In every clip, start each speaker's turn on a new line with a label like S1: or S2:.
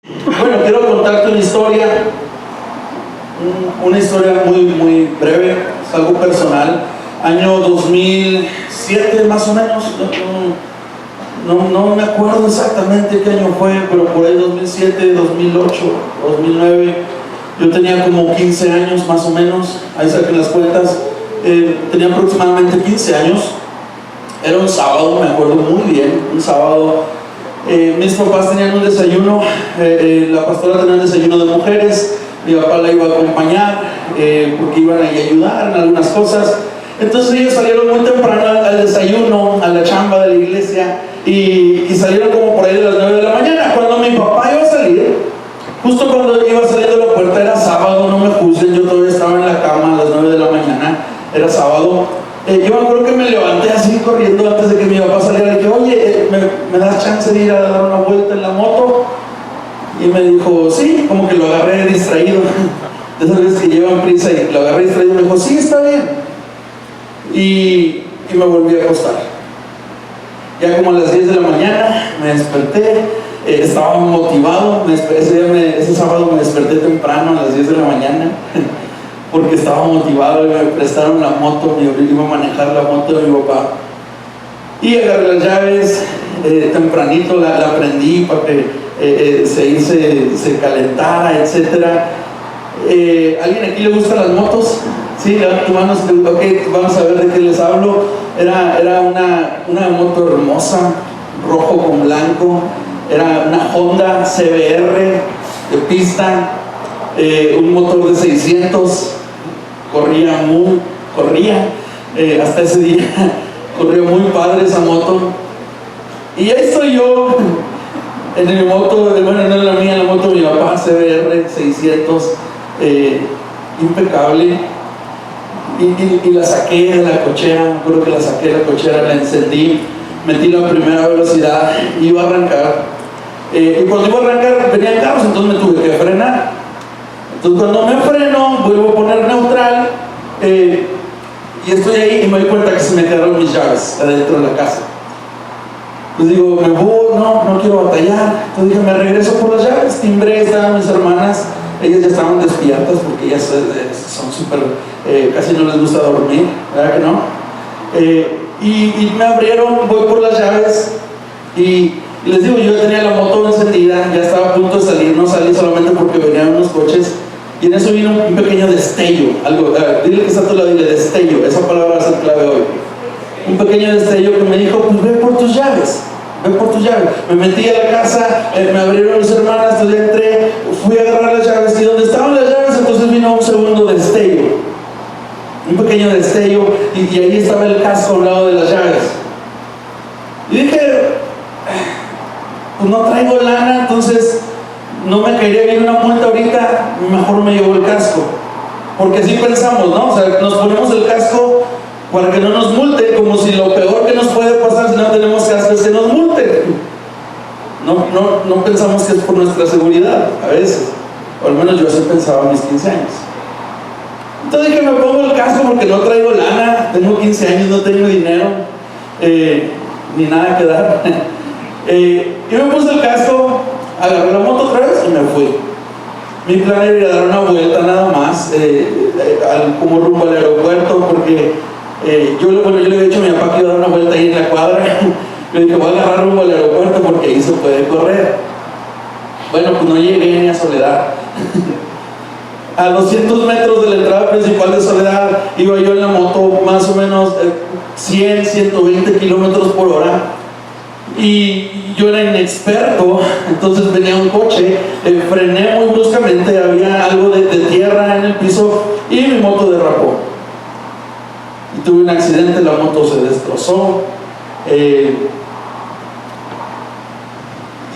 S1: Bueno, quiero contarte una historia muy breve, es algo personal. Año 2007 más o menos, no me acuerdo exactamente qué año fue, pero por ahí 2007, 2008, 2009, yo tenía como 15 años más o menos, ahí saquen las cuentas, tenía aproximadamente 15 años, era un sábado, me acuerdo muy bien, un sábado. Mis papás tenían un desayuno, la pastora tenía un desayuno de mujeres, mi papá la iba a acompañar porque iban a ayudar en algunas cosas. Entonces ellos salieron muy temprano al desayuno, a la chamba de la iglesia, y salieron como por ahí de las 9 de la mañana. Cuando mi papá iba a salir, justo cuando iba a salir de la puerta, era sábado, no me juzguen, yo todavía estaba en la cama a las 9 de la mañana, era sábado. Yo me acuerdo que me levanté así corriendo antes de que mi papá saliera. Le dije, oye, ¿me das chance de ir a dar una vuelta en la moto? Y me dijo, sí, como que lo agarré distraído, de esas veces que llevan prisa, y lo agarré distraído. Me dijo, sí, está bien. Y me volví a acostar. Ya como a las 10 de la mañana me desperté, estaba motivado. Ese sábado me desperté temprano a las 10 de la mañana porque estaba motivado y me prestaron la moto, iba a manejar la moto de mi papá. Y agarré las llaves, tempranito la prendí para que se calentara, etc. ¿Alguien aquí le gustan las motos? Sí, levanten tus manos. Ok, vamos a ver de qué les hablo. Era una moto hermosa, rojo con blanco. Era una Honda CBR de pista, un motor de 600. Corría hasta ese día, corrió muy padre esa moto. Y ahí estoy yo en mi moto, bueno, no es la mía, la moto de mi papá, CBR 600, impecable. Y la saqué de la cochera, me acuerdo que la saqué de la cochera, la encendí, metí la primera velocidad, iba a arrancar. Y cuando iba a arrancar venían carros, entonces me tuve que frenar. Entonces cuando me freno, vuelvo a poner neutral, y estoy ahí y me doy cuenta que se me quedaron mis llaves adentro de la casa. Entonces digo, me voy, no quiero batallar. Entonces dije, me regreso por las llaves. Timbré, estaban mis hermanas, ellas ya estaban despiertas porque ellas son súper, casi no les gusta dormir, ¿verdad que no? Y me abrieron, voy por las llaves y les digo, yo ya tenía la moto encendida, ya estaba a punto de salir, no salí solamente porque venían unos coches. Y en eso vino un pequeño destello, algo, dile que está a tu lado, dile destello, esa palabra va a ser clave hoy. Un pequeño destello que me dijo, pues ve por tus llaves. Me metí a la casa, me abrieron mis hermanas, entonces entré, fui a agarrar las llaves, y donde estaban las llaves, entonces vino un segundo destello, un pequeño destello, y ahí estaba el casco al lado de las llaves. Y dije, pues no traigo lana, entonces no me caería bien una multa ahorita, mejor me llevo el casco. Porque así pensamos, ¿no? O sea, nos ponemos el casco para que no nos multen, como si lo peor que nos puede pasar si no tenemos casco es que nos multen. No pensamos que es por nuestra seguridad, a veces. O al menos yo así pensaba a mis 15 años. Entonces dije, me pongo el casco porque no traigo lana, tengo 15 años, no tengo dinero, ni nada que dar. Y me puse el casco, agarré la moto otra vez y me fui. Mi plan era ir a dar una vuelta nada más, como rumbo al aeropuerto, porque yo le había dicho a mi papá que iba a dar una vuelta ahí en la cuadra. Le dije, voy a agarrar rumbo al aeropuerto porque ahí se puede correr. Bueno, pues no llegué ni a Soledad. A 200 metros de la entrada principal de Soledad iba yo en la moto más o menos 100, 120 kilómetros por hora. Y yo era inexperto, entonces venía un coche, frené muy bruscamente, había algo de tierra en el piso y mi moto derrapó. Y tuve un accidente, la moto se destrozó.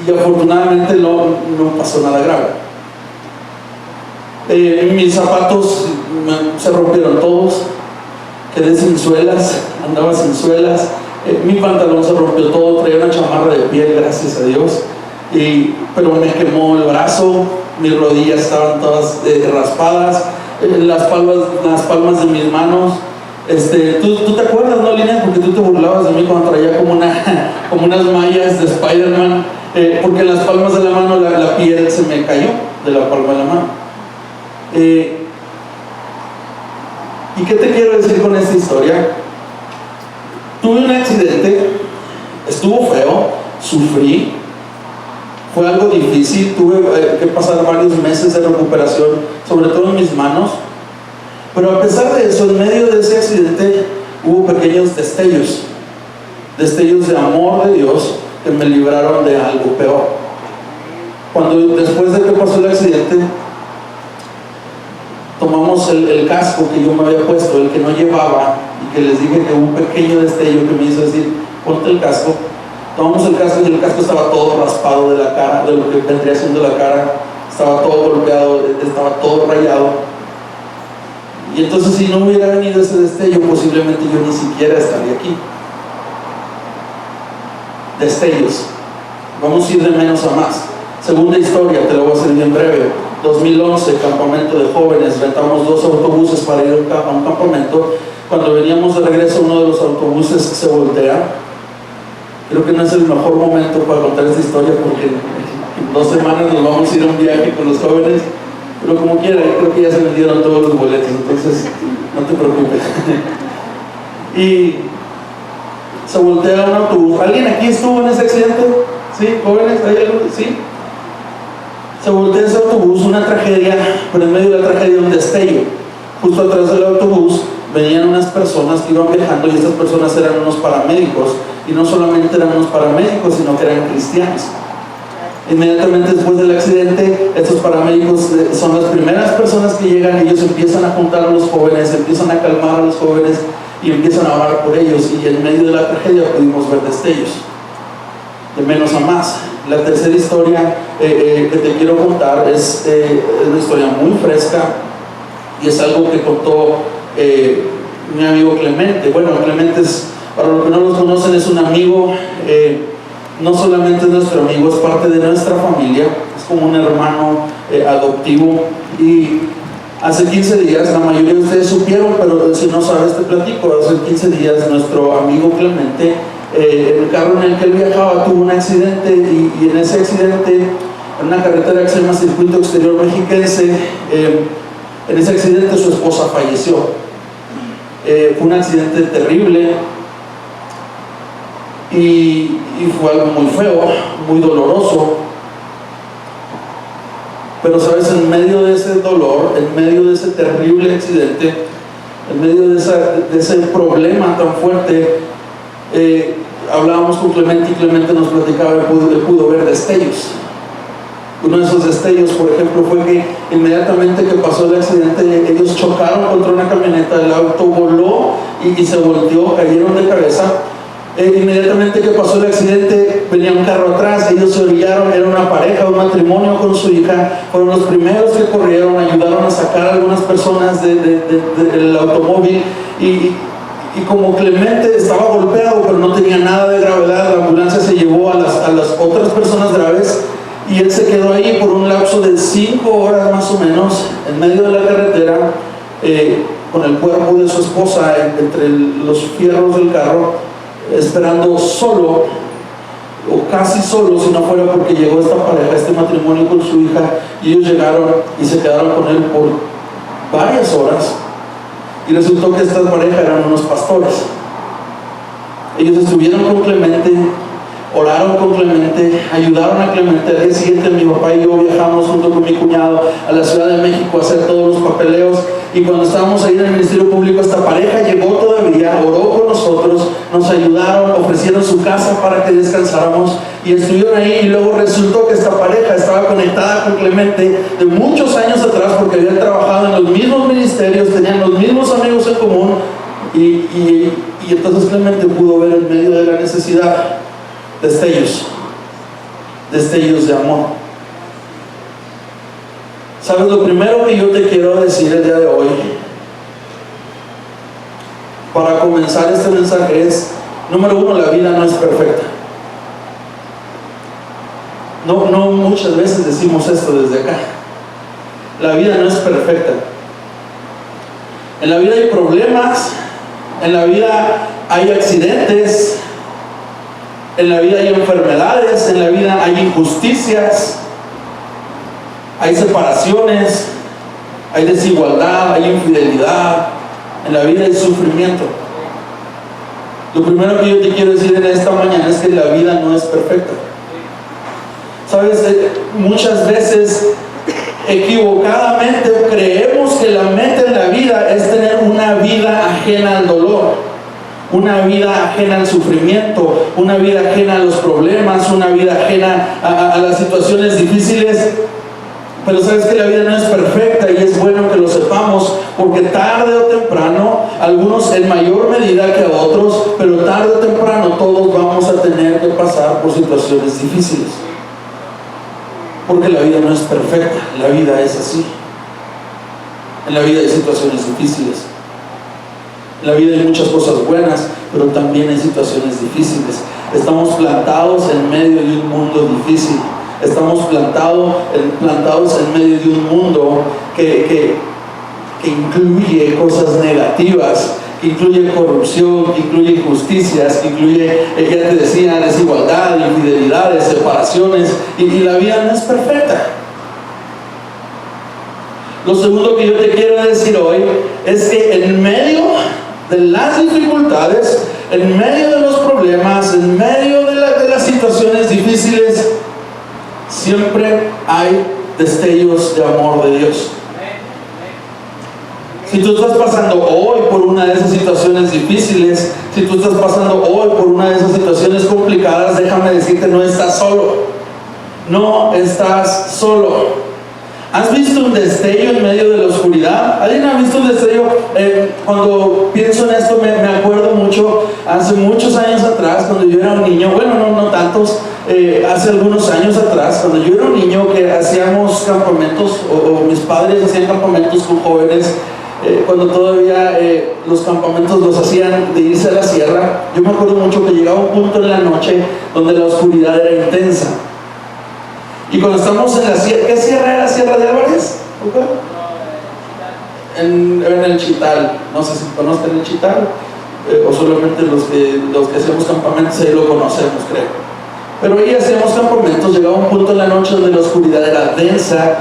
S1: Y afortunadamente no pasó nada grave. Mis zapatos se rompieron todos, quedé sin suelas, andaba sin suelas. Mi pantalón se rompió todo, traía una chamarra de piel, gracias a Dios, pero me quemó el brazo, mis rodillas estaban todas raspadas, las palmas de mis manos, ¿Tú te acuerdas, no, Lina? Porque tú te burlabas de mí cuando traía como unas mallas de Spider-Man, porque en las palmas de la mano la piel se me cayó de la palma de la mano. ¿Y qué te quiero decir con esta historia? Tuve un accidente, estuvo feo, sufrí, fue algo difícil, tuve que pasar varios meses de recuperación, sobre todo en mis manos. Pero a pesar de eso, en medio de ese accidente hubo pequeños destellos de amor de Dios que me libraron de algo peor. Después de que pasó el accidente, tomamos el casco que yo me había puesto, el que no llevaba, y que les dije que hubo un pequeño destello que me hizo decir, ponte el casco. Tomamos el casco y el casco estaba todo raspado de la cara, de lo que vendría siendo la cara, estaba todo golpeado, estaba todo rayado. Y entonces, si no hubiera venido ese destello, posiblemente yo ni siquiera estaría aquí. Destellos. Vamos a ir de menos a más. Segunda historia, te la voy a hacer bien breve. 2011, campamento de jóvenes. Rentamos 2 autobuses para ir a un campamento. Cuando veníamos de regreso, uno de los autobuses se voltea. Creo que no es el mejor momento para contar esta historia, porque en 2 semanas nos vamos a ir a un viaje con los jóvenes. Pero como quiera, creo que ya se vendieron todos los boletos, entonces no te preocupes. Y se voltea un autobús. ¿Alguien aquí estuvo en ese accidente? ¿Sí? ¿Jóvenes? ¿Hay algo? ¿Sí? Se voltea ese autobús, una tragedia, pero en medio de la tragedia un destello. Justo atrás del autobús venían unas personas que iban viajando, y estas personas eran unos paramédicos, y no solamente eran unos paramédicos, sino que eran cristianos. Inmediatamente después del accidente, estos paramédicos son las primeras personas que llegan. Ellos empiezan a juntar a los jóvenes, empiezan a calmar a los jóvenes y empiezan a orar por ellos, y en medio de la tragedia pudimos ver destellos, de menos a más. La tercera historia que te quiero contar es una historia muy fresca, y es algo que contó mi amigo Clemente. Bueno, Clemente es, para los que no los conocen, es un amigo, no solamente es nuestro amigo, es parte de nuestra familia, es como un hermano adoptivo. Y hace 15 días, la mayoría de ustedes supieron, pero si no sabes te platico, hace 15 días nuestro amigo Clemente, el carro en el que él viajaba tuvo un accidente, y en ese accidente, en una carretera que se llama Circuito Exterior Mexiquense, en ese accidente su esposa falleció. Fue un accidente terrible, y fue algo muy feo, muy doloroso. Pero sabes, en medio de ese dolor, en medio de ese terrible accidente, en medio de ese problema tan fuerte, hablábamos con Clemente, y Clemente nos platicaba, él pudo ver destellos. Uno de esos destellos, por ejemplo, fue que inmediatamente que pasó el accidente, ellos chocaron contra una camioneta, el auto voló y se volteó, cayeron de cabeza. Inmediatamente que pasó el accidente, venía un carro atrás, ellos se orillaron, era una pareja, un matrimonio con su hija, fueron los primeros que corrieron, ayudaron a sacar a algunas personas del automóvil, y como Clemente estaba golpeado, pero no tenía nada de gravedad, la ambulancia se llevó a las otras personas graves, y él se quedó ahí por un lapso de 5 horas más o menos, en medio de la carretera, con el cuerpo de su esposa entre los fierros del carro, esperando solo, o casi solo, si no fuera porque llegó esta pareja, este matrimonio con su hija, y ellos llegaron y se quedaron con él por varias horas. Y resultó que esta pareja eran unos pastores. Ellos estuvieron con Clemente, oraron con Clemente, ayudaron a Clemente. Al día siguiente mi papá y yo viajamos junto con mi cuñado a la Ciudad de México a hacer todos los papeleos, y cuando estábamos ahí en el Ministerio Público, esta pareja llegó todavía, oró con nosotros, nos ayudaron, ofrecieron su casa para que descansáramos, y estuvieron ahí. Y luego resultó que esta pareja estaba conectada con Clemente de muchos años atrás, porque habían trabajado en los mismos ministerios, tenían los mismos amigos en común, y entonces Clemente pudo ver en medio de la necesidad destellos de amor. ¿Sabes? Lo primero que yo te quiero decir el día de hoy, para comenzar este mensaje, es: número 1, la vida no es perfecta. No muchas veces decimos esto desde acá. La vida no es perfecta. En la vida hay problemas, En la vida hay accidentes, en la vida hay enfermedades, en la vida hay injusticias, hay separaciones, hay desigualdad, hay infidelidad, en la vida hay sufrimiento. Lo primero que yo te quiero decir en esta mañana es que la vida no es perfecta. Sabes, muchas veces equivocadamente creemos que la meta en la vida es tener una vida ajena al dolor, una vida ajena al sufrimiento, una vida ajena a los problemas, una vida ajena a las situaciones difíciles. Pero sabes que la vida no es perfecta y es bueno que lo sepamos, porque tarde o temprano, algunos en mayor medida que otros, pero tarde o temprano todos vamos a tener que pasar por situaciones difíciles. Porque la vida no es perfecta, la vida es así. En la vida hay situaciones difíciles. En la vida hay muchas cosas buenas, pero también hay situaciones difíciles. Estamos plantados en medio de un mundo difícil. Estamos plantados en medio de un mundo que incluye cosas negativas, que incluye corrupción, que incluye injusticias, que incluye, ya te decía, desigualdad, infidelidades, separaciones, y la vida no es perfecta. Lo segundo que yo te quiero decir hoy es que en medio de las dificultades, en medio de los problemas, en medio de las situaciones difíciles, siempre hay destellos de amor de Dios. Si tú estás pasando hoy por una de esas situaciones difíciles, si tú estás pasando hoy por una de esas situaciones complicadas, déjame decirte, no estás solo. No estás solo. ¿Has visto un destello en medio de la oscuridad? ¿Alguien ha visto un destello? Cuando pienso en esto me acuerdo mucho, hace muchos años atrás, cuando yo era un niño, bueno, no tantos, hace algunos años atrás, cuando yo era un niño que hacíamos campamentos, o mis padres hacían campamentos con jóvenes, cuando todavía los campamentos los hacían de irse a la sierra, yo me acuerdo mucho que llegaba un punto en la noche donde la oscuridad era intensa. Y cuando estamos en la sierra, ¿qué sierra era? ¿Sierra de Álvarez? En el Chital, no sé si conocen el Chital, o solamente los que hacemos campamentos ahí lo conocemos, creo. Pero ahí hacíamos campamentos, llegaba un punto en la noche donde la oscuridad era densa,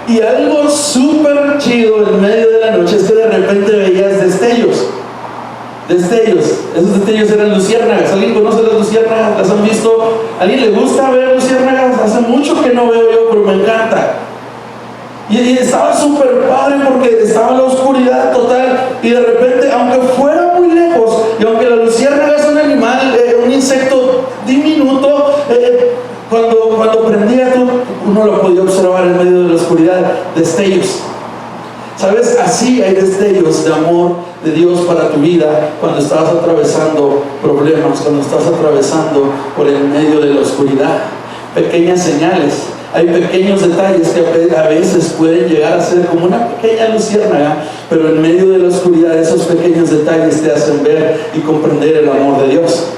S1: y algo súper chido en medio de la noche es que de repente veías destellos. Esos destellos eran luciérnagas. ¿Alguien conoce las luciérnagas? ¿Las han visto? ¿A alguien le gusta ver luciérnagas? Hace mucho que no veo yo, pero me encanta. Y estaba súper padre porque estaba la oscuridad total, y de repente, aunque fuera muy lejos, y aunque la luciérnaga es un animal, un insecto diminuto, cuando prendía uno lo podía observar en medio de la oscuridad, destellos. ¿Sabes? Así hay destellos de amor de Dios para tu vida cuando estás atravesando problemas, cuando estás atravesando por el medio de la oscuridad. Pequeñas señales, hay pequeños detalles que a veces pueden llegar a ser como una pequeña luciérnaga, pero en medio de la oscuridad esos pequeños detalles te hacen ver y comprender el amor de Dios.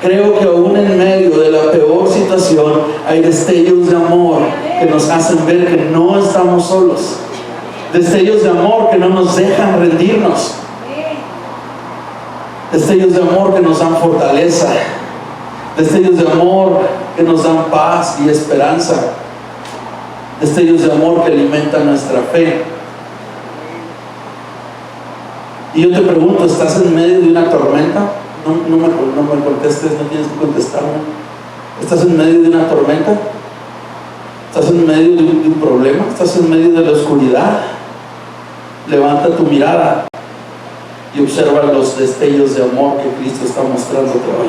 S1: Creo que aún en medio de la peor situación hay destellos de amor que nos hacen ver que no estamos solos. Destellos de amor que no nos dejan rendirnos. Destellos de amor que nos dan fortaleza. Destellos de amor que nos dan paz y esperanza. Destellos de amor que alimentan nuestra fe. Y yo te pregunto, ¿estás en medio de una tormenta? No me contestes, no tienes que contestarme. ¿Estás en medio de una tormenta? ¿Estás en medio de un problema? ¿Estás en medio de la oscuridad? Levanta tu mirada y observa los destellos de amor que Cristo está mostrándote hoy.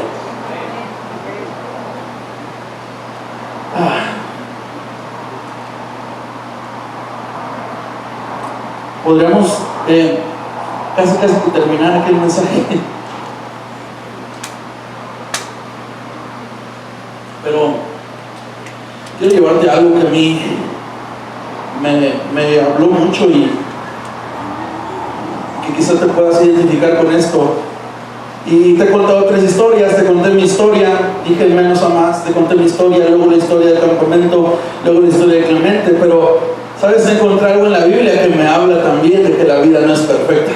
S1: Podríamos casi terminar aquel mensaje, pero quiero llevarte a algo que a mí me habló mucho y que quizás te puedas identificar con esto. Y te he contado 3 historias. Te conté mi historia, dije menos a más, te conté mi historia, luego la historia del campamento, luego la historia de Clemente. Pero sabes, encontré algo en la Biblia que me habla también de que la vida no es perfecta.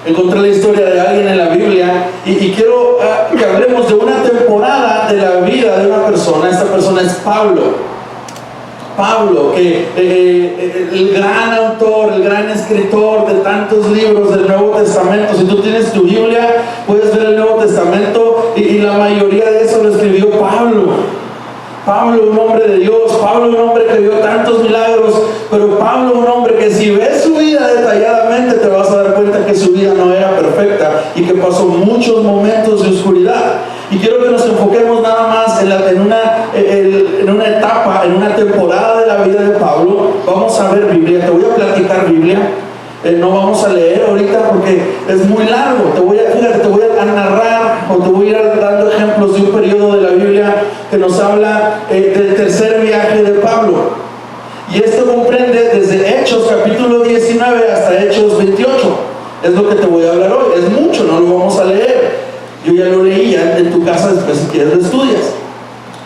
S1: Encontré la historia de alguien en la Biblia y quiero que hablemos de una temporada de la vida de una persona. Esta persona es Pablo. Pablo, que el gran autor, el gran escritor de tantos libros del Nuevo Testamento. Si tú tienes tu Biblia, puedes ver el Nuevo Testamento y la mayoría de eso lo escribió Pablo. Pablo, un hombre de Dios. Pablo, un hombre que vio tantos milagros. Pero Pablo, un hombre que si ves su vida detalladamente te vas a dar cuenta que su vida no era perfecta y que pasó muchos momentos de oscuridad. Y quiero que nos enfoquemos nada más en una etapa, en una temporada de la vida de Pablo. Vamos a ver Biblia, te voy a platicar Biblia. No vamos a leer ahorita porque es muy largo. Te voy a narrar o te voy a ir dando ejemplos de un periodo de la Biblia que nos habla del tercer viaje de Pablo. Y esto comprende desde Hechos capítulo 19 hasta Hechos 28. Es lo que te voy a hablar hoy. Es mucho, no lo vamos a leer. Yo ya lo leí, ya en tu casa después si quieres lo estudias.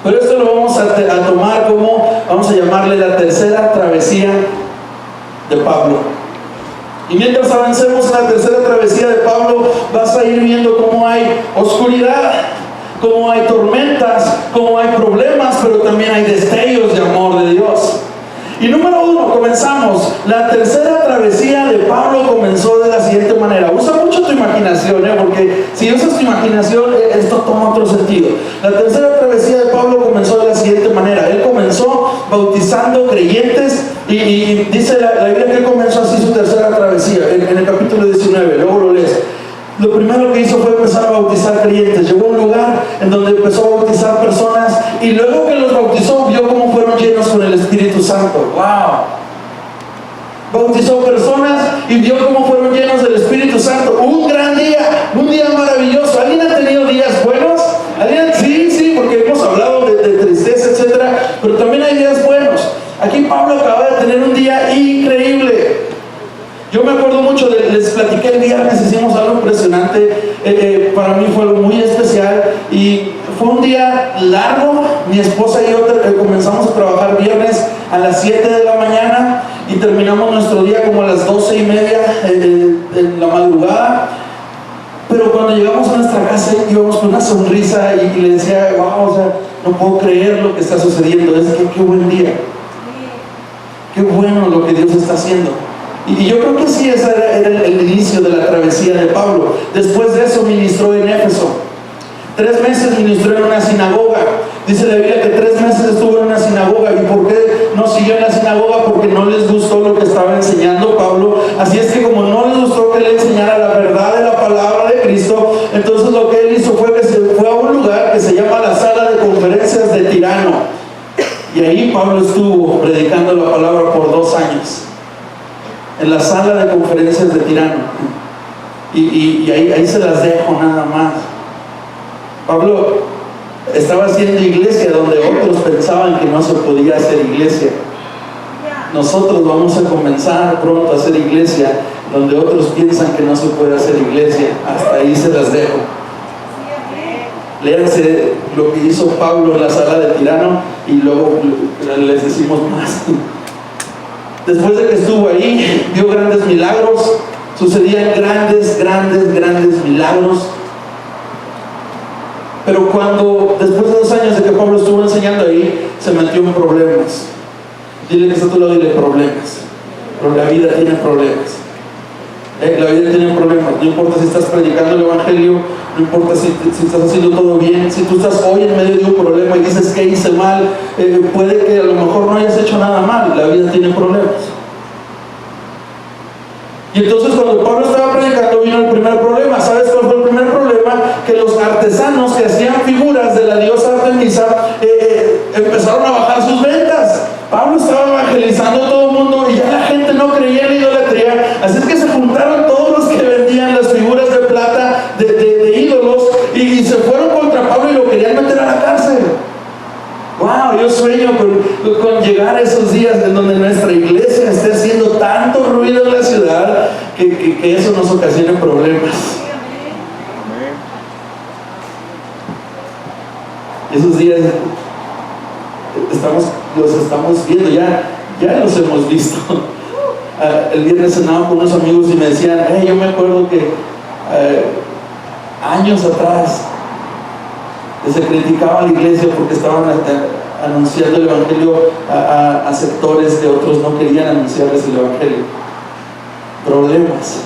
S1: Pero esto lo vamos a tomar como, vamos a llamarle la tercera travesía de Pablo. Y mientras avancemos en la tercera travesía de Pablo, vas a ir viendo cómo hay oscuridad, cómo hay tormentas, cómo hay problemas, pero también hay destellos de amor de Dios. Y número uno, comenzamos. La tercera travesía de Pablo comenzó de la siguiente manera. Usa mucho tu imaginación, porque si usas tu imaginación, esto toma otro sentido. La tercera travesía de Pablo comenzó de la siguiente manera. Él comenzó bautizando creyentes y dice la Biblia que él comenzó así su tercera travesía, en el capítulo 19, luego lo lees. Lo primero que hizo fue empezar a bautizar creyentes. Llegó a un lugar en donde empezó a bautizar personas y luego que los bautizó vio cómo fueron llenos con el Espíritu Santo. ¡Wow! Bautizó personas y vio cómo fueron llenos del Espíritu Santo. Un gran día, un día maravilloso. ¿Alguien ha tenido días buenos? ¿Alguien? Sí, porque hemos hablado de tristeza, etcétera, pero también hay días buenos. Aquí Pablo acaba de tener un día increíble. Yo me acuerdo mucho, les platiqué el viernes, hicimos algo impresionante, para mí fue algo muy especial y fue un día largo. Mi esposa y yo comenzamos a trabajar viernes a las 7 de la mañana y terminamos nuestro día como a las 12:30 en la madrugada. Pero cuando llegamos a nuestra casa íbamos con una sonrisa y le decía, wow, o sea, no puedo creer lo que está sucediendo, es que qué buen día, qué bueno lo que Dios está haciendo. Y yo creo que sí, ese era el inicio de la travesía de Pablo. Después de eso ministró en Éfeso. 3 meses ministró en una sinagoga. Dice la Biblia que 3 meses estuvo en una sinagoga. ¿Y por qué no siguió en la sinagoga? Porque no les gustó lo que estaba enseñando Pablo. Así es que como no les gustó que le enseñara la verdad de la palabra de Cristo, entonces lo que él hizo fue que se fue a un lugar que se llama la sala de conferencias de Tirano. Y ahí Pablo estuvo predicando la palabra por 2 años. En la sala de conferencias de Tirano. Y ahí se las dejo nada más. Pablo estaba haciendo iglesia donde otros pensaban que no se podía hacer iglesia. Nosotros vamos a comenzar pronto a hacer iglesia donde otros piensan que no se puede hacer iglesia. Hasta ahí se las dejo. Léanse lo que hizo Pablo en la sala de Tirano y luego les decimos más. Después de que estuvo ahí, vio grandes milagros, sucedían grandes milagros. Pero después de 2 años de que Pablo estuvo enseñando ahí, se metió en problemas. Dile que está a tu lado, dile problemas. Pero la vida tiene problemas. La vida tiene problemas. No importa si estás predicando el Evangelio, no importa si estás haciendo todo bien. Si tú estás hoy en medio de un problema y dices que hice mal, puede que a lo mejor no hayas hecho nada mal. La vida tiene problemas. Y entonces cuando Pablo estaba predicando vino el primer problema. ¿Sabes cuál fue el primer problema? Que los artesanos que hacían figuras de la diosa Artemisa empezaron a bajar sus ventas. Pablo estaba evangelizando a todo el mundo y ya la gente no creía en la idolatría. Así es que se juntaron todos los que vendían las figuras de plata de ídolos y se fueron contra Pablo y lo querían meter a la cárcel. Wow, yo sueño con llegar a esos días en donde nuestra iglesia esté haciendo tanto ruido en la ciudad que eso nos ocasione problemas. Esos días los estamos viendo, ya los hemos visto. El viernes cenaba con unos amigos y me decían, yo me acuerdo que años atrás, que se criticaba a la iglesia porque estaban anunciando el evangelio a sectores que otros no querían anunciarles el evangelio. Problemas.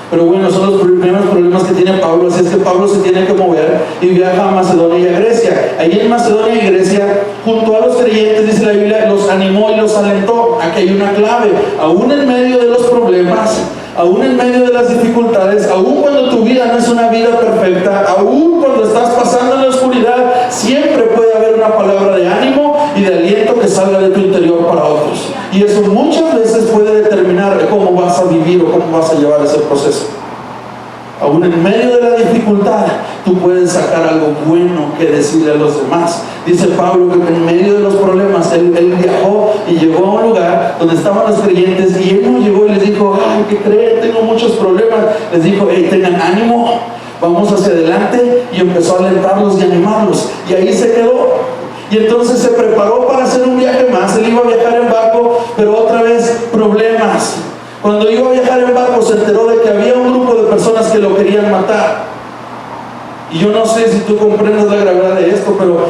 S1: Pero bueno, son los primeros problemas que tiene Pablo. Así es que Pablo se tiene que mover y viaja a Macedonia y a Grecia. Ahí en Macedonia y Grecia, junto a los creyentes, dice la Biblia, los animó y los alentó. Aquí hay una clave: aún en medio de los problemas, aún en medio de las dificultades, aún cuando tu vida no es una vida perfecta, aún cuando estás pasando en la oscuridad, siempre puede haber una palabra de ánimo y de aliento que salga de tu interior para otros. Y eso muchas veces puede determinar cómo vas a vivir o cómo vas a llevar ese proceso. Aún en medio de la dificultad, tú puedes sacar algo bueno que decirle a los demás. Dice Pablo que en medio de los problemas, él viajó y llegó a un lugar donde estaban los creyentes, y él no llegó y les dijo: ay, ¿qué creen? Tengo muchos problemas. Les dijo: hey, tengan ánimo, vamos hacia adelante. Y empezó a alentarlos y animarlos, y ahí se quedó. Y entonces se preparó para hacer un viaje más. Él iba a viajar en barco, pero otra vez problemas. Cuando iba a viajar en barco, se enteró de que había un grupo de personas que lo querían matar. Y yo no sé si tú comprendes la gravedad de esto, pero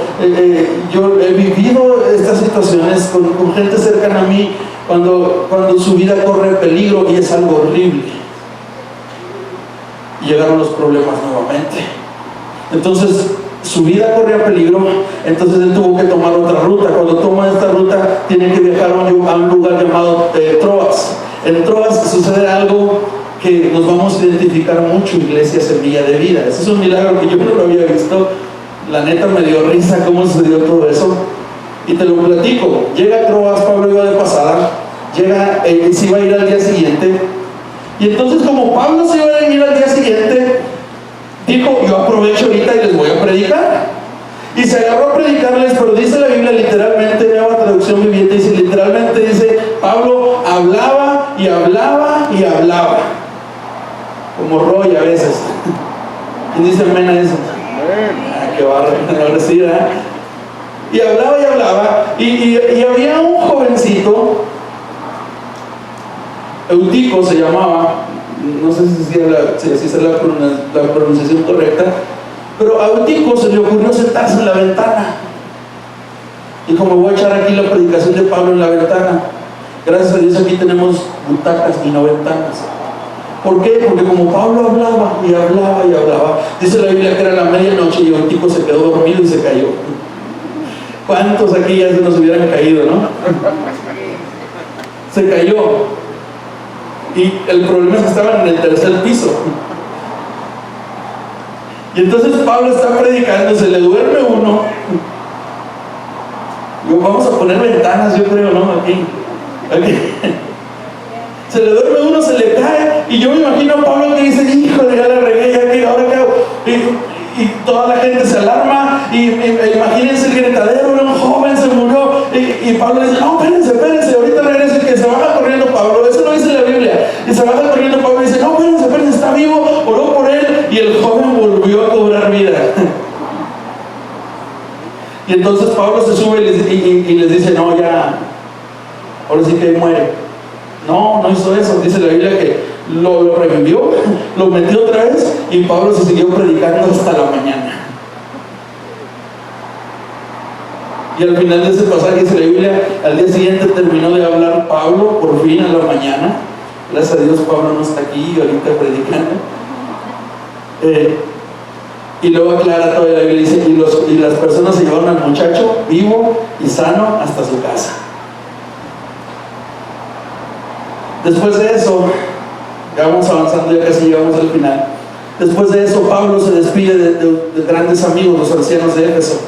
S1: yo he vivido estas situaciones con gente cercana a mí, cuando su vida corre peligro, y es algo horrible. Y llegaron los problemas nuevamente. Entonces su vida corría peligro. Entonces él tuvo que tomar otra ruta. Cuando toma esta ruta, tiene que viajar a un lugar llamado Troas. En Troas sucede algo que nos vamos a identificar mucho, Iglesia Semilla de Vida. Ese es un milagro que yo no lo había visto. La neta me dio risa cómo sucedió todo eso, y te lo platico. Llega a Troas, Pablo iba de pasada, llega, se iba a ir al día siguiente, y entonces, como Pablo se iba a ir al día siguiente, dijo: yo aprovecho ahorita y les voy a predicar. Y se agarró a predicarles, pero dice la Biblia literalmente, Nueva Traducción Viviente, dice literalmente, dice: Pablo hablaba y hablaba y hablaba, como Roy a veces. ¿Quién dice amén a eso? Ah, qué barro, ahora sí, ¿verdad? Y hablaba y hablaba, y había un jovencito, Eutico se llamaba, no sé si es la pronunciación correcta, pero a Eutico se le ocurrió sentarse en la ventana. Dijo: me voy a echar aquí la predicación de Pablo en la ventana. Gracias a Dios aquí tenemos butacas y no ventanas. ¿Por qué? Porque como Pablo hablaba y hablaba y hablaba, dice la Biblia que era la medianoche y Eutico se quedó dormido y se cayó. ¿Cuántos aquí ya se nos hubieran caído, no? Se cayó. Y el problema es que estaban en el tercer piso. Y entonces Pablo está predicando, se le duerme uno. Vamos a poner ventanas, yo creo, ¿no? Aquí. Se le duerme uno, se le cae, y yo me imagino a Pablo que dice: híjole, ya la regué, ya que ahora qué hago. Y toda la gente se alarma, y imagínense el gritadero, era un joven, se murió, y Pablo dice: no, espérense, ahorita regreso. Y que se baja corriendo Pablo, eso no dice la Biblia, y se baja corriendo Pablo y dice: no, espérense, está vivo, oró por él, y el joven volvió a cobrar vida. Y entonces Pablo se sube y les dice: no, ya, ahora sí que muere. No hizo eso. Dice la Biblia que lo revivió, lo metió otra vez, y Pablo se siguió predicando hasta la mañana. Y al final de ese pasaje dice la Biblia, al día siguiente terminó de hablar Pablo, por fin a la mañana. Gracias a Dios Pablo no está aquí ahorita predicando. Y luego aclara toda la Biblia, dice: y las personas se llevaron al muchacho vivo y sano hasta su casa. Después de eso, ya vamos avanzando, ya casi llegamos al final. Después de eso, Pablo se despide de grandes amigos, los ancianos de Éfeso.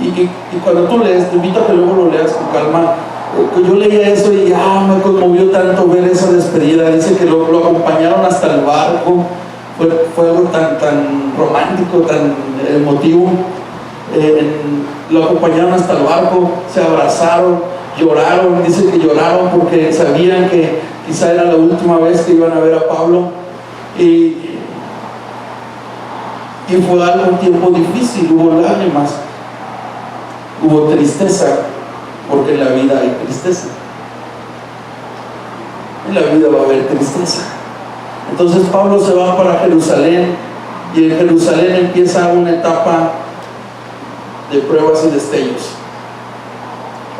S1: Y cuando tú lees, te invito a que luego lo leas con calma. Yo leía eso y me conmovió tanto ver esa despedida. Dice que lo acompañaron hasta el barco. Fue algo tan romántico, tan emotivo. Lo acompañaron hasta el barco, se abrazaron, lloraron. Dice que lloraron porque sabían que quizá era la última vez que iban a ver a Pablo, y fue un tiempo difícil. Hubo lágrimas, hubo tristeza, porque en la vida hay tristeza, en la vida va a haber tristeza. Entonces Pablo se va para Jerusalén, y en Jerusalén empieza una etapa de pruebas y destellos,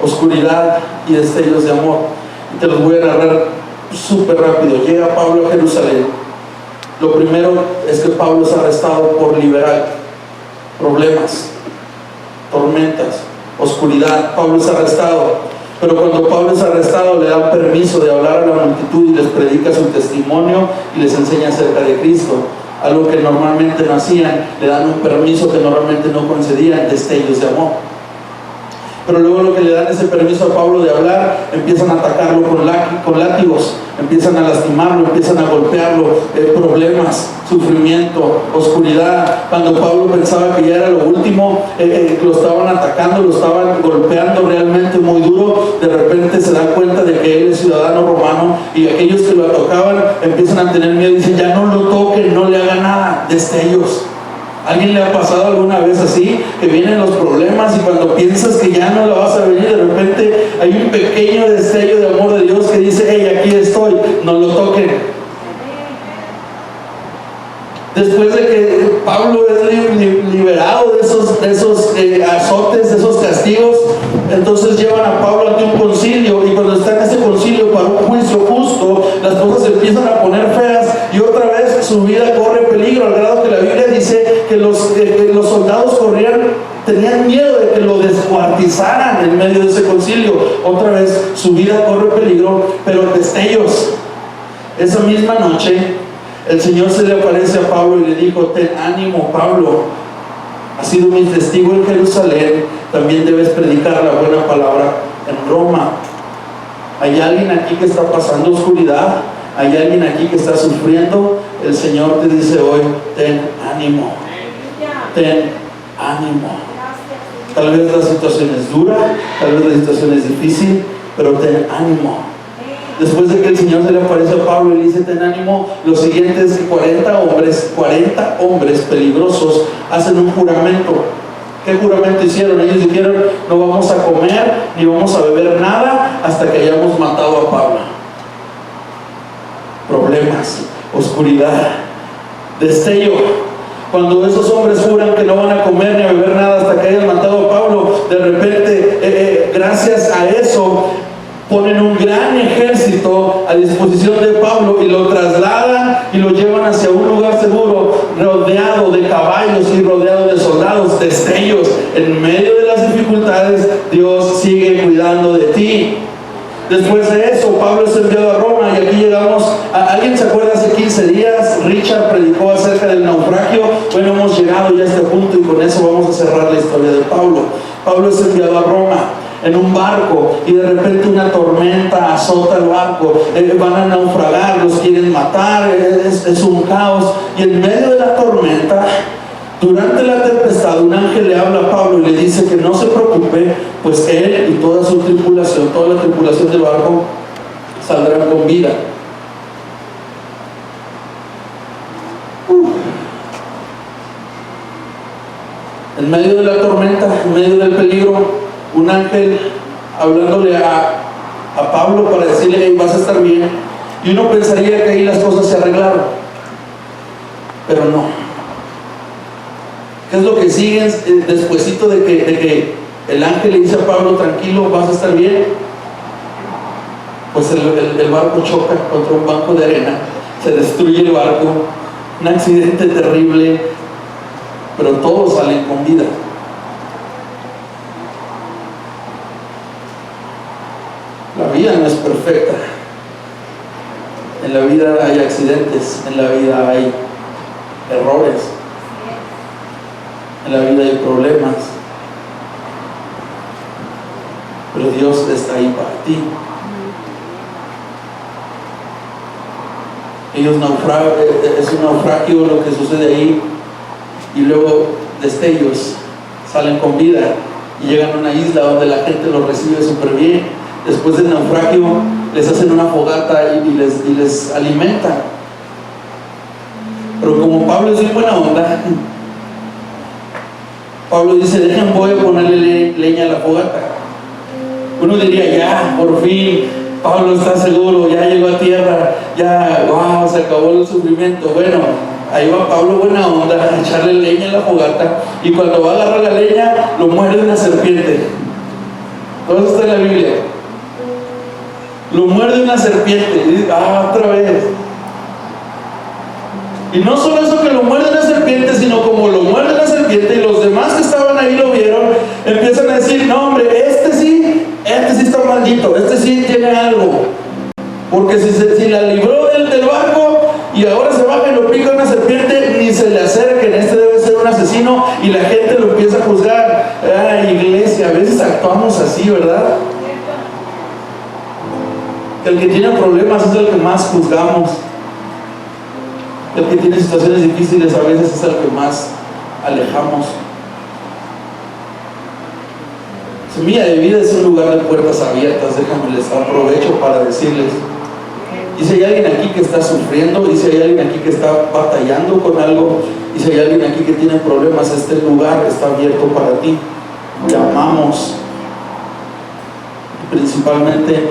S1: oscuridad y destellos de amor. Y te los voy a narrar súper rápido. Llega Pablo a Jerusalén. Lo primero es que Pablo es arrestado por liberal. Problemas, tormentas, oscuridad. Pablo es arrestado. Pero cuando Pablo es arrestado, le dan permiso de hablar a la multitud y les predica su testimonio y les enseña acerca de Cristo. Algo que normalmente no hacían. Le dan un permiso que normalmente no concedían, destellos de amor. Pero luego lo que le dan ese permiso a Pablo de hablar, empiezan a atacarlo con látigos, empiezan a lastimarlo, empiezan a golpearlo, problemas, sufrimiento, oscuridad. Cuando Pablo pensaba que ya era lo último, lo estaban atacando, lo estaban golpeando realmente muy duro. De repente se dan cuenta de que él es ciudadano romano, y aquellos que lo tocaban empiezan a tener miedo y dicen: ya no lo toquen, no le hagan nada. Destellos. ¿Alguien le ha pasado alguna vez así? Que vienen los problemas y cuando piensas que ya no la vas a venir, de repente hay un pequeño destello de amor de Dios que dice: hey, aquí estoy, no lo toquen. Después de que Pablo es liberado de esos azotes, de esos castigos, entonces llevan a Pablo ante un concilio, y cuando está en ese concilio para un juicio justo, las cosas se empiezan a poner feas, y otra vez su vida corre peligro, al grado que la Biblia dice que los soldados tenían miedo de que lo descuartizaran en medio de ese concilio. Otra vez su vida corre peligro, pero destellos. Esa misma noche el Señor se le aparece a Pablo y le dijo: ten ánimo, Pablo, has sido mi testigo en Jerusalén, también debes predicar la buena palabra en Roma. ¿Hay alguien aquí que está pasando oscuridad? ¿Hay alguien aquí que está sufriendo? El Señor te dice hoy: ten ánimo, ten ánimo. Tal vez la situación es dura, tal vez la situación es difícil, pero ten ánimo. Después de que el Señor se le aparece a Pablo y le dice: ten ánimo, lo siguiente es que 40 hombres peligrosos hacen un juramento. ¿Qué juramento hicieron? Ellos dijeron: no vamos a comer ni vamos a beber nada hasta que hayamos matado a Pablo. Problemas, oscuridad, destello. Cuando esos hombres juran que no van a comer ni a beber nada hasta que hayan matado a Pablo, de repente, gracias a eso, ponen un gran ejército a disposición de Pablo y lo trasladan y lo llevan hacia un lugar seguro, rodeado de caballos y rodeado de soldados. Destellos. En medio de las dificultades, Dios sigue cuidando de ti. Después de eso, Pablo es enviado a Roma, y aquí llegamos ¿alguien se acuerda? Hace 15 días Richard predicó acerca del naufragio. Bueno, hemos llegado ya a este punto, y con eso vamos a cerrar la historia de Pablo. Pablo es enviado a Roma en un barco, y de repente una tormenta azota el barco, van a naufragar, los quieren matar, es un caos. Y en medio de la tormenta, durante la tempestad, un ángel le habla a Pablo y le dice que no se preocupe, pues él y toda su tripulación, toda la tripulación del barco, saldrán con vida. En medio de la tormenta, en medio del peligro, un ángel hablándole a Pablo para decirle: hey, vas a estar bien. Y uno pensaría que ahí las cosas se arreglaron, pero no. ¿Qué es lo que sigue despuesito de que el ángel le dice a Pablo: tranquilo, vas a estar bien? Pues el barco choca contra un banco de arena, se destruye el barco, un accidente terrible, pero todos salen con vida. La vida no es perfecta. En la vida hay accidentes, en la vida hay errores, en la vida hay problemas, pero Dios está ahí para ti. Ellos naufragan, es un naufragio lo que sucede ahí, y luego destellos, salen con vida y llegan a una isla donde la gente los recibe súper bien. Después del naufragio les hacen una fogata y les alimentan. Pero como Pablo es de buena onda, Pablo dice: voy a ponerle leña a la fogata. Uno diría: ya, por fin, Pablo está seguro, ya llegó a tierra. ya, wow, se acabó el sufrimiento. Bueno, ahí va Pablo buena onda a echarle leña a la fogata, y cuando va a agarrar la leña, lo muerde una serpiente. Todo eso está en la Biblia. Lo muerde una serpiente. Y dice, otra vez. Y no solo eso que lo muerde una serpiente, sino como lo muerde una serpiente y los demás que estaban ahí lo vieron, empiezan a decir, no hombre, este sí está maldito, este sí tiene algo. Porque si la libró del barco y ahora se baja y lo pica una serpiente, ni se le acerquen, este debe ser un asesino, y la gente lo empieza a juzgar. Iglesia, a veces actuamos así, ¿verdad? El que tiene problemas es el que más juzgamos. El que tiene situaciones difíciles a veces es el que más alejamos. Semilla de Vida es un lugar de puertas abiertas. Déjame les aprovecho para decirles, y si hay alguien aquí que está sufriendo, y si hay alguien aquí que está batallando con algo, y si hay alguien aquí que tiene problemas, este lugar está abierto para ti. Te amamos. Y principalmente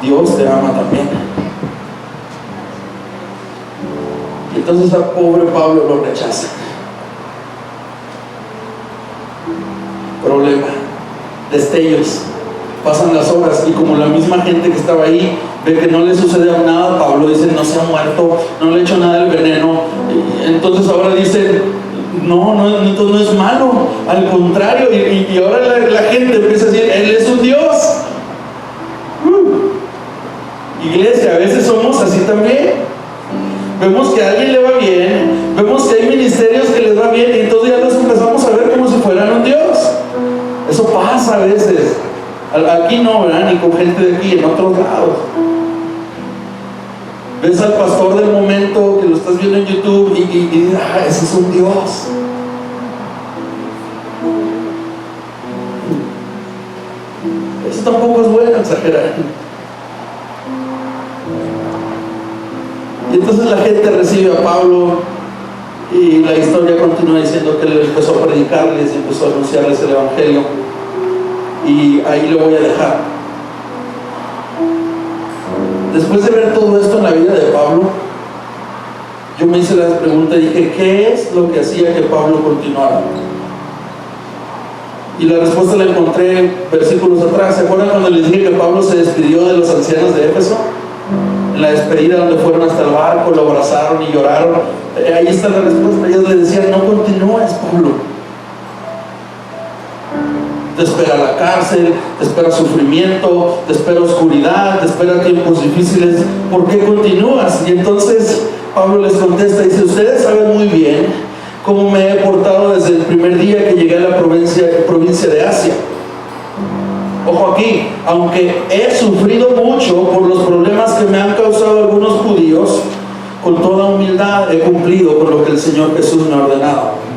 S1: Dios te ama también. Y entonces al pobre Pablo lo rechaza. Problema, destellos, pasan las horas, y como la misma gente que estaba ahí ve que no le sucede nada a Pablo, dicen, no se ha muerto, no le he hecho nada del veneno. Y entonces ahora dicen, no es malo, al contrario. Y ahora la gente empieza a decir, él es un Dios. Iglesia, a veces somos así también. Vemos que a alguien le va bien, vemos que hay ministerios que les va bien, y entonces ya los empezamos a ver como si fueran un Dios. Eso pasa a veces. Aquí no, ¿verdad? Ni con gente de aquí, en otros lados. Ves al pastor del momento que lo estás viendo en YouTube y dices, ese es un Dios. Eso tampoco es bueno, exagerar. Y entonces la gente recibe a Pablo, y la historia continúa diciendo que él empezó a predicarles y empezó a anunciarles el Evangelio. Y ahí lo voy a dejar. Después de ver todo esto en la vida de Pablo, yo me hice la pregunta y dije, ¿qué es lo que hacía que Pablo continuara? Y la respuesta la encontré versículos atrás. ¿Se acuerdan cuando les dije que Pablo se despidió de los ancianos de Éfeso? En la despedida, donde fueron hasta el barco, lo abrazaron y lloraron. Ahí está la respuesta. Ellos le decían, no continúes, Pablo. Te espera la cárcel, te espera sufrimiento, te espera oscuridad, te espera tiempos difíciles. ¿Por qué continúas? Y entonces Pablo les contesta y dice, ustedes saben muy bien cómo me he portado desde el primer día que llegué a la provincia de Asia. Ojo aquí, aunque he sufrido mucho por los problemas que me han causado algunos judíos, con toda humildad he cumplido con lo que el Señor Jesús me ha ordenado.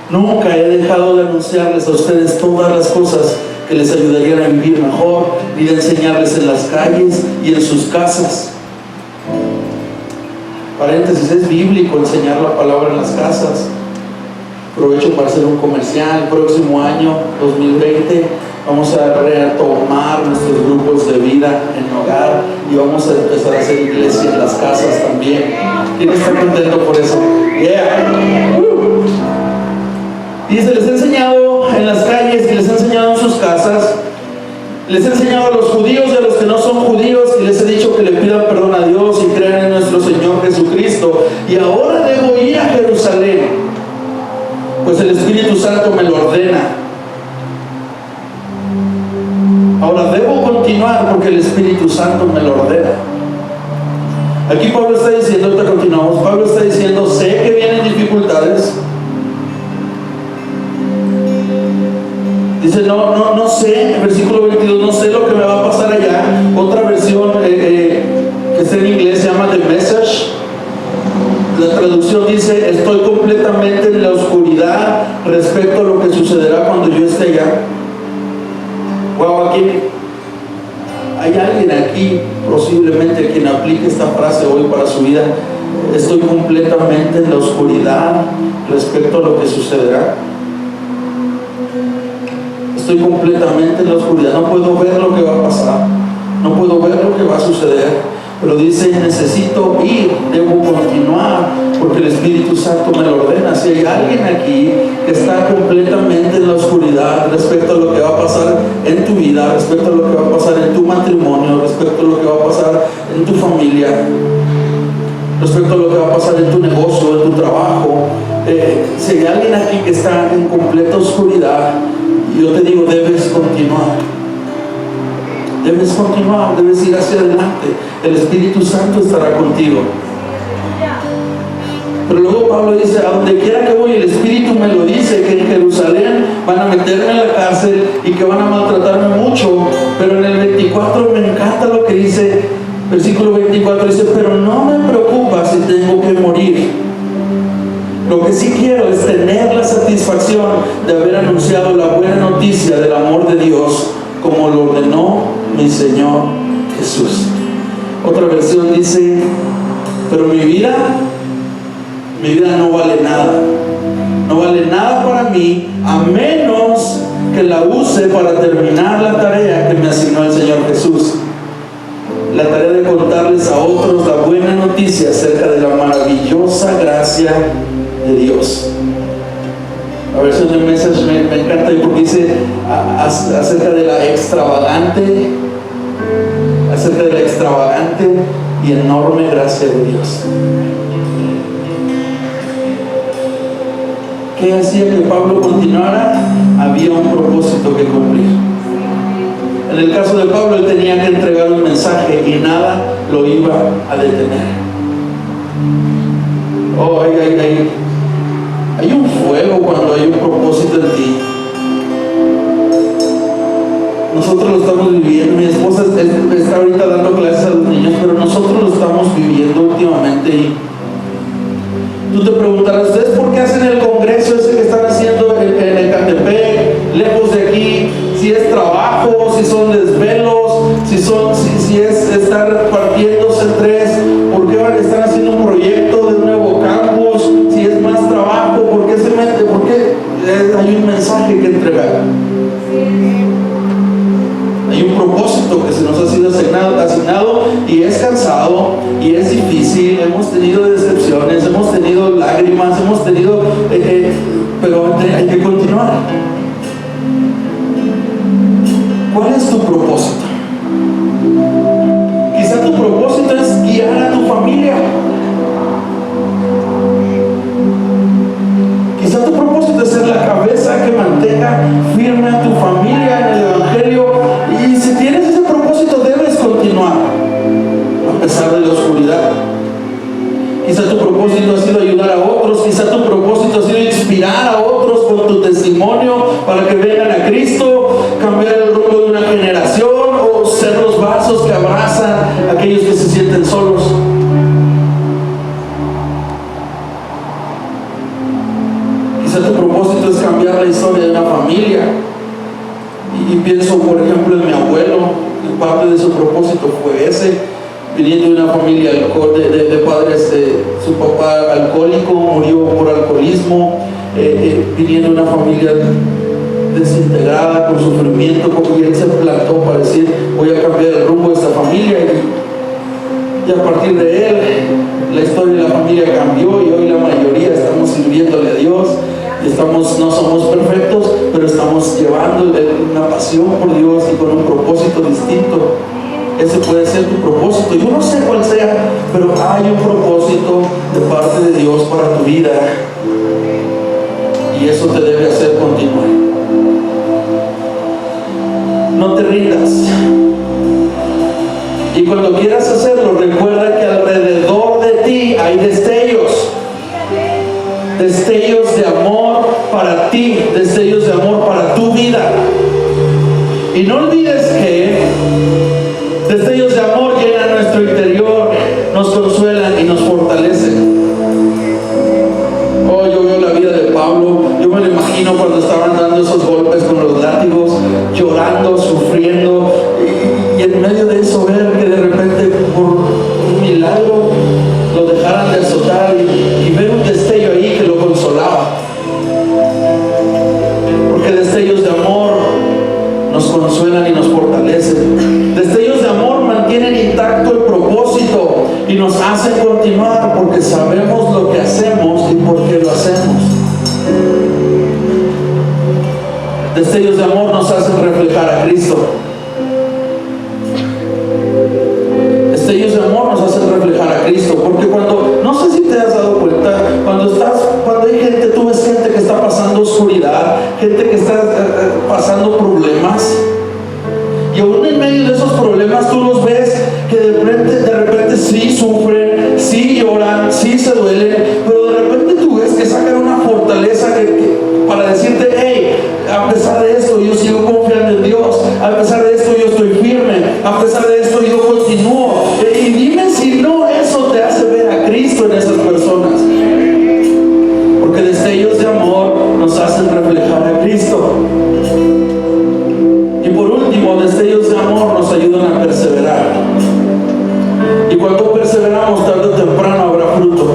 S1: Nunca he dejado de anunciarles a ustedes todas las cosas que les ayudarían a vivir mejor, y de enseñarles en las calles y en sus casas. Paréntesis, es bíblico enseñar la palabra en las casas. Aprovecho para hacer un comercial. Próximo año, 2020, vamos a retomar nuestros grupos de vida en hogar, y vamos a empezar a hacer iglesia en las casas también. ¿Quién está contento por eso? Yeah. Y se les ha enseñado en las calles, y les ha enseñado en sus casas. Les he enseñado a los judíos y a los que no son judíos, y les he dicho que le pidan perdón a Dios y crean en nuestro Señor Jesucristo. Y ahora debo ir a Jerusalén, pues el Espíritu Santo me lo ordena. Ahora debo continuar porque el Espíritu Santo me lo ordena. Aquí Pablo está diciendo, ahorita continuamos, Pablo está diciendo, sé que vienen dificultades. Dice, no sé, versículo 22, no sé lo que me va a pasar allá. Otra versión que está en inglés se llama The Message. La traducción dice, estoy completamente en la oscuridad respecto a lo que sucederá cuando yo esté allá. Wow, aquí hay alguien aquí, posiblemente quien aplique esta frase hoy para su vida. Estoy completamente en la oscuridad respecto a lo que sucederá. Estoy completamente en la oscuridad, no puedo ver lo que va a pasar, no puedo ver lo que va a suceder. pero dice: necesito ir, debo continuar, porque el Espíritu Santo me lo ordena. Si hay alguien aquí que está completamente en la oscuridad respecto a lo que va a pasar en tu vida, respecto a lo que va a pasar en tu matrimonio, respecto a lo que va a pasar en tu familia, respecto a lo que va a pasar en tu negocio, en tu trabajo, si hay alguien aquí que está en completa oscuridad, yo te digo: debes continuar. Debes continuar, debes ir hacia adelante. El Espíritu Santo estará contigo. Pero luego Pablo dice: a donde quiera que voy, el Espíritu me lo dice, que en Jerusalén van a meterme en la cárcel y que van a maltratarme mucho. Pero en el 24 me encanta lo que dice, versículo 24, dice: pero no me preocupa si tengo que morir. Lo que sí quiero es tener la satisfacción de haber anunciado la buena noticia del amor de Dios, como lo ordenó mi Señor Jesús. Otra versión dice: pero mi vida no vale nada. No vale nada para mí, a menos que la use para terminar la tarea que me asignó el Señor Jesús. La tarea de contarles a otros la buena noticia acerca de la maravillosa gracia de Dios. La versión de Message me encanta porque dice acerca de la extravagante y enorme gracia de Dios. ¿Qué hacía que Pablo continuara? Había un propósito que cumplir. En el caso de Pablo, él tenía que entregar un mensaje y nada lo iba a detener. Oh, hay un fuego cuando hay un propósito en ti. Nosotros lo estamos viviendo. Mi esposa está ahorita dando clases a los niños, pero nosotros lo estamos viviendo últimamente. Y tú te preguntarás: ¿ustedes por qué hacen el congreso ese que están haciendo en Ecatepec, lejos de aquí? Si es trabajo, si son desvelos, si es estar partiéndose en tres. ¿Por qué están haciendo un proyecto de un nuevo campus? Si es más trabajo, ¿por qué se mete? Porque hay un mensaje que entregar. Hay un propósito que se nos ha sido asignado, y es cansado y es difícil. Hemos tenido decepciones, hemos tenido lágrimas, hemos tenido pero hay que continuar. ¿Cuál es tu propósito? Quizá tu propósito es guiar a tu familia. Quizá tu propósito es ser la cabeza que mantenga firme a tu familia en el Evangelio. Y si tienes ese propósito, debes continuar a pesar de la oscuridad. Quizá tu propósito ha sido ayudar a otros. Quizá tu propósito ha sido inspirar a otros con tu testimonio para que vengan a Cristo, cambiar el rumbo de una generación, o ser los vasos que abrazan a aquellos que se sienten solos. Quizá tu propósito es cambiar la historia de una familia. Y pienso, por ejemplo, en mi abuelo. Parte de su propósito fue ese, viniendo de una familia de padres, su papá alcohólico, murió por alcoholismo, viniendo de una familia desintegrada, con sufrimiento, porque él se plantó para decir: voy a cambiar el rumbo de esta familia. Y a partir de él, la historia de la familia cambió, y hoy la mayoría estamos sirviéndole a Dios. No somos perfectos, pero estamos llevando una pasión por Dios y con un propósito distinto. Ese puede ser tu propósito. Yo no sé cuál sea, pero hay un propósito de parte de Dios para tu vida, y eso te debe hacer continuar. No te rindas. Y cuando quieras hacerlo, recuerda que alrededor de ti hay destellos de amor para ti, destellos de amor para tu vida. Y no olvides que destellos de amor llenan nuestro interior, nos consuelan y nos fortalecen. Oh, yo veo la vida de Pablo. Yo me lo imagino cuando estaban dando esos golpes con los látigos, llorando, sufriendo, y en medio de eso ver que de repente por un milagro lo dejaran de azotar, y ver un destello ahí que lo consolaba. Porque destellos de amor nos consuelan y nos fortalecen. Destellos de amor mantienen intacto el propósito hacen continuar porque sabemos lo que hacemos y por qué lo hacemos. Destellos de amor nos hacen reflejar a Cristo. Destellos de amor nos hacen reflejar a Cristo, porque cuando, no sé si te has dado cuenta, cuando hay gente, tú ves gente que está pasando oscuridad, gente que está pasando problemas, y aún en medio de esos problemas tú los ves que de repente sí sufren, sí lloran, sí se duelen, pero de repente tú ves que sacan una fortaleza para decirte: hey, a pesar de esto yo sigo confiando en Dios, a pesar de esto yo estoy firme, a pesar de esto yo continúo. Y dime si no eso te hace ver a Cristo en esas personas, porque destellos de amor nos hacen reflejar a Cristo. Y por último, destellos de amor nos ayudan a perseverar. Y cuando perseveramos, tarde o temprano habrá fruto.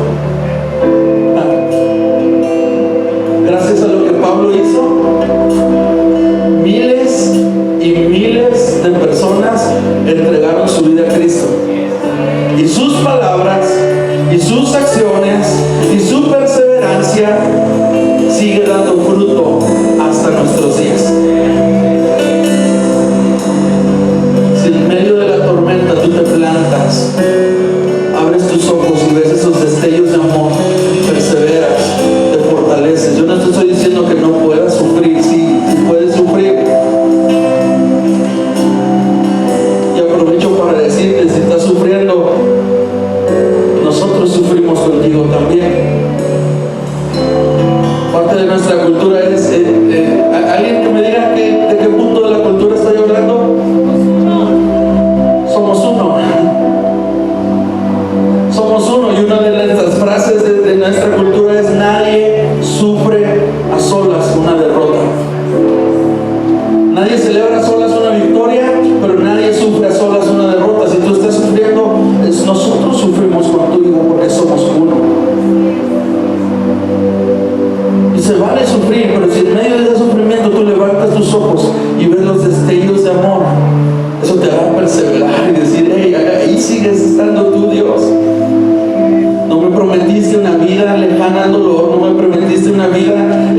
S1: Gracias a lo que Pablo hizo, miles y miles de personas entregaron su vida a Cristo. Y sus palabras, y sus acciones, y su perseverancia sigue dando fruto hasta nuestros días. Si en medio de la tormenta tú te plantas, abres tus ojos y ves esos destellos de amor, perseveras, te fortaleces. Yo no te estoy diciendo que no puedas sufrir, sí puedes sufrir. Y aprovecho para decirte, si estás sufriendo, nosotros sufrimos contigo también. Parte de nuestra cultura es, alguien que me diga de qué punto de la cultura estoy hablando. Somos uno. Somos uno, y una de nuestras frases de nuestra cultura es: nadie sufre a solas una derrota. Nadie celebra a solas una victoria, pero nadie sufre a solas una derrota. Si tú estás sufriendo, nosotros sufrimos contigo porque somos uno. Y se vale sufrir, pero si en medio de ese sufrimiento tú levantas tus ojos y ves los destellos de amor, eso te hará perseverar y decir: hey, ahí sigues estando tú, Dios. No me prometiste una vida lejana al dolor, no me prometiste una vida